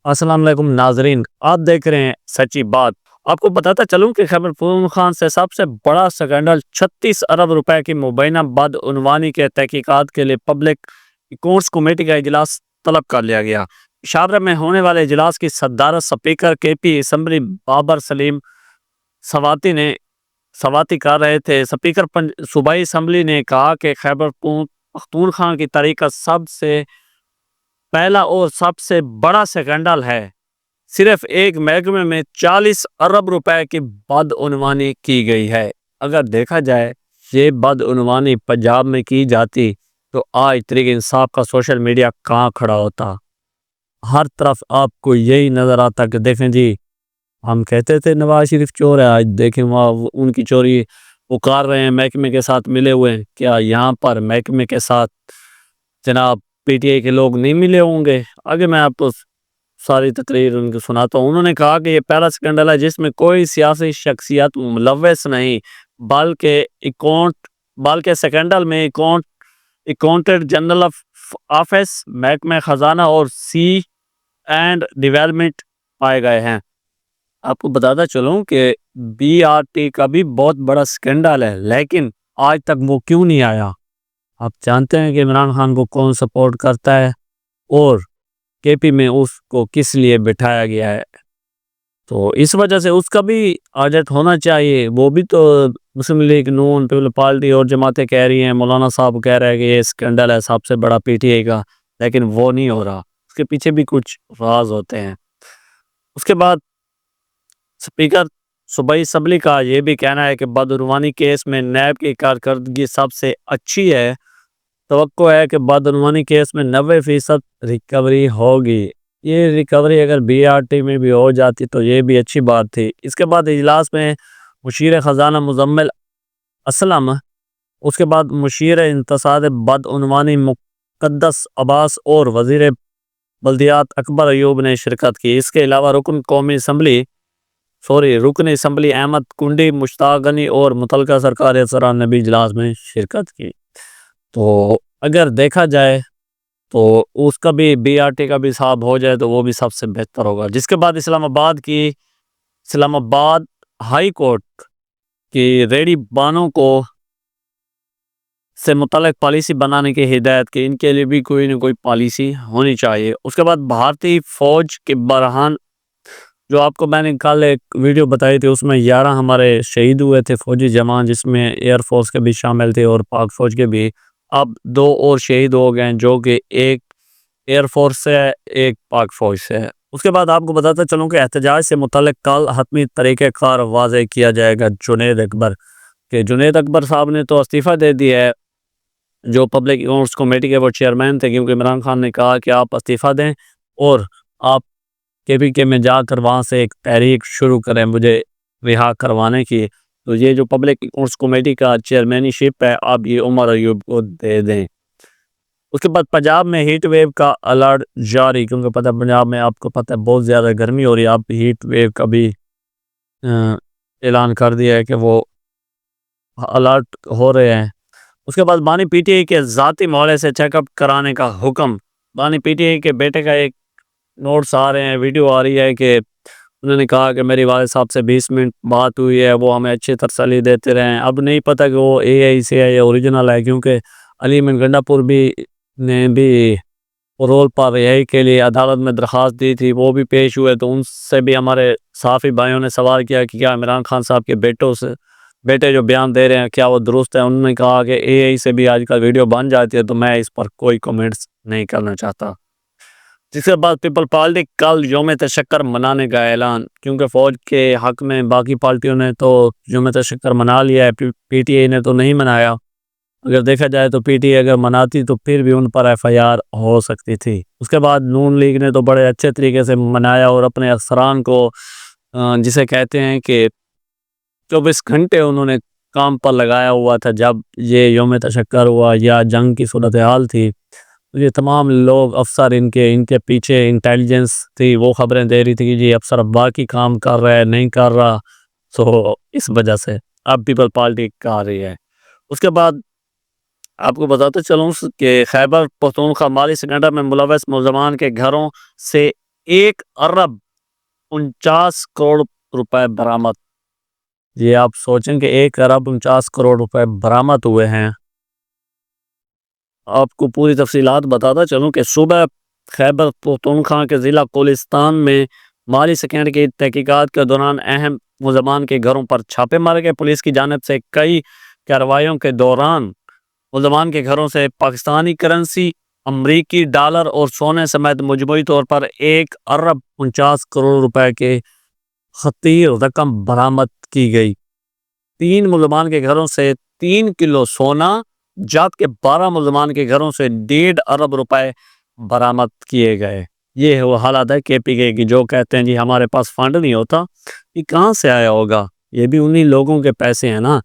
السلام علیکم ناظرین، آپ دیکھ رہے ہیں سچی بات۔ آپ کو بتاتا چلوں کہ خیبر پختونخوا سے سب سے بڑا سکینڈل 36 ارب روپے کی مبینہ بدعنوانی کے تحقیقات کے لیے پبلک اکاؤنٹس کمیٹی کا اجلاس طلب کر لیا گیا۔ پشاور میں ہونے والے اجلاس کی صدارت اسپیکر کے پی اسمبلی بابر سلیم سواتی کر رہے تھے۔ اسپیکر صوبائی اسمبلی نے کہا کہ خیبر پختونخوا کی تاریخ کا سب سے پہلا اور سب سے بڑا سکینڈل ہے۔ صرف ایک محکمے میں 40 ارب روپے کی بدعنوانی کی گئی ہے۔ اگر دیکھا جائے یہ بدعنوانی پنجاب میں کی جاتی تو آج تحریک انصاف کا سوشل میڈیا کہاں کھڑا ہوتا۔ ہر طرف آپ کو یہی نظر آتا کہ دیکھیں جی، ہم کہتے تھے نواز شریف چور ہے، آج دیکھیں وہاں ان کی چوری وہ کر رہے ہیں، محکمے کے ساتھ ملے ہوئے ہیں۔ کیا یہاں پر محکمے کے ساتھ جناب پی ٹی آئی کے لوگ نہیں ملے ہوں گے؟ آگے میں آپ کو ساری تقریر ان کو سناتا ہوں۔ انہوں نے کہا کہ یہ پہلا سکینڈل ہے جس میں کوئی سیاسی شخصیت ملوث نہیں، بلکہ سکینڈل میں اکاؤنٹنٹ جنرل آفس، محکمہ خزانہ اور سی اینڈ ڈیولپمنٹ پائے گئے ہیں۔ آپ کو بتاتا چلوں کہ بی آر ٹی کا بھی بہت بڑا سکینڈل ہے، لیکن آج تک وہ کیوں نہیں آیا؟ آپ جانتے ہیں کہ عمران خان کو کون سپورٹ کرتا ہے اور کے پی میں اس کو کس لیے بٹھایا گیا ہے، تو اس وجہ سے اس کا بھی آڈٹ ہونا چاہیے۔ وہ بھی تو مسلم لیگ نون پیپل پارٹی اور جماعتیں کہہ رہی ہیں، مولانا صاحب کہہ رہے ہیں کہ یہ سکینڈل ہے سب سے بڑا پی ٹی آئی کا، لیکن وہ نہیں ہو رہا، اس کے پیچھے بھی کچھ راز ہوتے ہیں۔ اس کے بعد اسپیکر صوبائی اسمبلی کا یہ بھی کہنا ہے کہ بدعنوانی کیس میں نیب کی کارکردگی سب سے اچھی ہے۔ توقع ہے کہ بدعنوانی کیس میں 90% ریکوری ہوگی۔ یہ ریکوری اگر بی آر ٹی میں بھی ہو جاتی تو یہ بھی اچھی بات تھی۔ اس کے بعد اجلاس میں مشیر خزانہ مزمل اسلم، اس کے بعد مشیر انتصاد بدعنوانی مقدس عباس اور وزیر بلدیات اکبر ایوب نے شرکت کی۔ اس کے علاوہ رکن اسمبلی احمد کنڈی، مشتاق غنی اور متعلقہ سرکاری افسران نے بھی اجلاس میں شرکت کی۔ تو اگر دیکھا جائے تو اس کا بھی بی آر ٹی کا بھی حساب ہو جائے تو وہ بھی سب سے بہتر ہوگا۔ جس کے بعد اسلام آباد ہائی کورٹ کی ریڈی بانوں کو سے متعلق پالیسی بنانے کی ہدایت کی، ان کے لیے بھی کوئی نہ کوئی پالیسی ہونی چاہیے۔ اس کے بعد بھارتی فوج کے برہان، جو آپ کو میں نے کل ایک ویڈیو بتائی تھی، اس میں 11 ہمارے شہید ہوئے تھے فوجی جوان، جس میں ایئر فورس کے بھی شامل تھے اور پاک فوج کے بھی۔ اب 2 اور شہید ہو گئے، جو کہ ایک ایئر فورس سے ہے، ایک پاک فوج سے ہے۔ اس کے بعد آپ کو بتاتا چلوں کہ احتجاج سے متعلق کل حتمی طریقہ کار واضح کیا جائے گا۔ جنید اکبر صاحب نے تو استعفیٰ دے دیا ہے، جو پبلک اکاؤنٹس کمیٹی کے وہ چیئرمین تھے، کیونکہ عمران خان نے کہا کہ آپ استعفیٰ دیں اور آپ کے پی کے میں جا کر وہاں سے ایک تحریک شروع کریں مجھے رہا کروانے کی۔ تو یہ جو پبلک اکاؤنٹس کمیٹی کا چیئرمینی شپ ہے، آپ یہ عمر ایوب کو دے دیں۔ اس کے بعد پنجاب میں ہیٹ ویو کا الرٹ جاری، کیونکہ پتہ پنجاب میں آپ کو پتہ ہے بہت زیادہ گرمی ہو رہی ہے۔ آپ ہیٹ ویو کا بھی اعلان کر دیا ہے کہ وہ الرٹ ہو رہے ہیں۔ اس کے بعد بانی پی ٹی آئی کے ذاتی معاملے سے چیک اپ کرانے کا حکم۔ بانی پی ٹی آئی کے بیٹے کا ایک نوٹس آ رہے ہیں، ویڈیو آ رہی ہے کہ انہوں نے کہا کہ میری والد صاحب سے 20 منٹ بات ہوئی ہے، وہ ہمیں اچھی تسلی دیتے رہے ہیں۔ اب نہیں پتہ کہ وہ اے آئی سے ہے یا اوریجنل ہے، کیونکہ علی من گنڈا پور نے بھی رول پر رہائی کے لیے عدالت میں درخواست دی تھی، وہ بھی پیش ہوئے، تو ان سے بھی ہمارے صحافی بھائیوں نے سوال کیا کہ کیا عمران خان صاحب کے بیٹے جو بیان دے رہے ہیں کیا وہ درست ہے۔ انہوں نے کہا کہ اے آئی سے بھی آج کل ویڈیو بن جاتی ہے، تو میں اس پر کوئی کومنٹس نہیں کرنا چاہتا۔ جس کے بعد پیپل پارٹی کل یوم تشکر منانے کا اعلان، کیونکہ فوج کے حق میں باقی پارٹیوں نے تو یوم تشکر منا لیا ہے، پی ٹی آئی نے تو نہیں منایا۔ اگر دیکھا جائے تو پی ٹی آئی اگر مناتی تو پھر بھی ان پر ایف آئی آر ہو سکتی تھی۔ اس کے بعد نون لیگ نے تو بڑے اچھے طریقے سے منایا اور اپنے افسران کو جسے کہتے ہیں کہ 24 گھنٹے انہوں نے کام پر لگایا ہوا تھا۔ جب یہ یوم تشکر ہوا یا جنگ کی صورتحال تھی، یہ تمام لوگ افسر ان کے پیچھے انٹیلیجنس تھی، وہ خبریں دے رہی تھی کہ جی افسر باقی کام کر رہا ہے نہیں کر رہا، تو اس وجہ سے اب پیپل پارٹی کر رہی ہے۔ اس کے بعد آپ کو بتاتے چلوں کہ خیبر پختونخوا مالی سکینڈل میں ملوث ملزمان کے گھروں سے 1 ارب 49 کروڑ روپے برآمد۔ یہ آپ سوچیں کہ 1 ارب 49 کروڑ روپے برآمد ہوئے ہیں۔ آپ کو پوری تفصیلات بتاتا چلوں کہ صبح خیبر پختونخوا کے ضلع کولستان میں مالی سکینڈ کی تحقیقات کے دوران اہم ملزمان کے گھروں پر چھاپے مارے گئے۔ پولیس کی جانب سے کئی کارروائیوں کے دوران ملزمان کے گھروں سے پاکستانی کرنسی، امریکی ڈالر اور سونے سمیت مجموعی طور پر 1 ارب 49 کروڑ روپے کے خطیر رقم برآمد کی گئی۔ 3 ملزمان کے گھروں سے 3 کلو سونا جبکہ 12 ملزمان کے گھروں سے 1.5 ارب روپے برآمد کیے گئے۔ یہ وہ حالت ہے کے پی کے کی، جو کہتے ہیں جی ہمارے پاس فنڈ نہیں ہوتا، یہ کہاں سے آیا ہوگا؟ یہ بھی انہی لوگوں کے پیسے ہیں نا،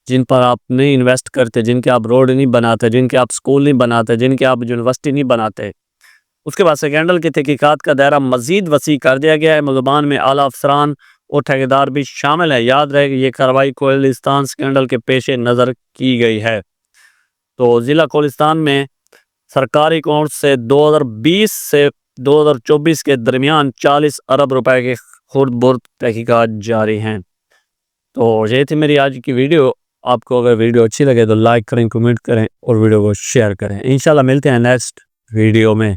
جن پر آپ نہیں انویسٹ کرتے، جن کے آپ روڈ نہیں بناتے، جن کے آپ سکول نہیں بناتے، جن کے آپ یونیورسٹی نہیں بناتے۔ اس کے بعد سکینڈل کی تحقیقات کا دائرہ مزید وسیع کر دیا گیا ہے۔ ملزمان میں اعلیٰ افسران اور ٹھیکیدار بھی شامل ہیں۔ یاد رہے کہ یہ کارروائی کولستان سکینڈل کے پیش نظر کی گئی ہے۔ تو ضلع کولستان میں سرکاری اکاؤنٹ سے 2020 سے 2024 کے درمیان 40 ارب روپے کے خرد برد تحقیقات جاری ہیں۔ تو یہ تھی میری آج کی ویڈیو۔ آپ کو اگر ویڈیو اچھی لگے تو لائک کریں، کمنٹ کریں اور ویڈیو کو شیئر کریں۔ انشاءاللہ ملتے ہیں نیکسٹ ویڈیو میں۔